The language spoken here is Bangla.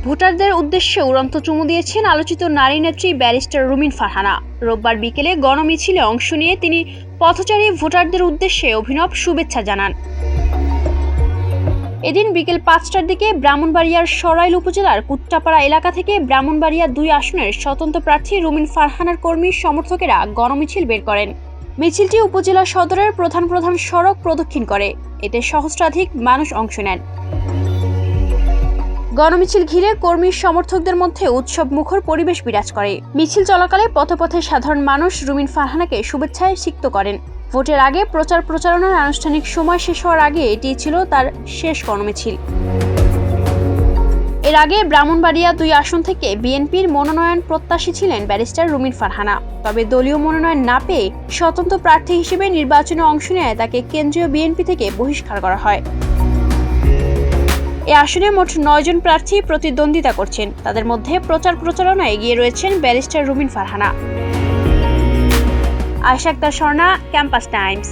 ভোটারদের উদ্দেশ্যে উড়ন্ত চুমু দিয়েছেন আলোচিত নারী নেত্রী ব্যারিস্টার রুমিন ফারহানা। রোববার বিকেলে গণমিছিলে অংশ নিয়ে তিনি পথচারী ভোটারদের উদ্দেশ্যে অভিনব শুভেচ্ছা জানান। এদিন বিকেল ৫টার দিকে ব্রাহ্মণবাড়িয়ার সরাইল উপজেলার কুট্টাপাড়া এলাকা থেকে ব্রাহ্মণবাড়িয়া ২ আসনের স্বতন্ত্র প্রার্থী রুমিন ফারহানার কর্মী সমর্থকেরা গণমিছিল বের করেন। মিছিলটি উপজেলা সদরের প্রধান সড়ক প্রদক্ষিণ করে। এতে সহস্রাধিক মানুষ অংশ নেন। গণমিছিল ঘিরে কর্মী সমর্থকদের মধ্যে উৎসব মুখর পরিবেশ বিরাজ করে। মিছিল চলাকালে পথে পথে সাধারণ মানুষ রুমিন ফারহানাকে শুভেচ্ছায় সিক্ত করেন। ভোটের আগে প্রচারণার আনুষ্ঠানিক সময় শেষ হওয়ার আগে এটি ছিল তার শেষ গণমিছিল। এর আগে ব্রাহ্মণবাড়িয়া ২ আসন থেকে বিএনপির মনোনয়ন প্রত্যাশী ছিলেন ব্যারিস্টার রুমিন ফারহানা। তবে দলীয় মনোনয়ন না পেয়ে স্বতন্ত্র প্রার্থী হিসেবে নির্বাচনে অংশ নেয় তাকে কেন্দ্রীয় বিএনপি থেকে বহিষ্কার করা হয়। এ আসনে মোট ৯ জন প্রার্থী প্রতিদ্বন্দ্বিতা করছেন। তাদের মধ্যে প্রচারণায় এগিয়ে রয়েছেন barrister Rumin Farhana. Ayesha Akter Shorna, Campus Times.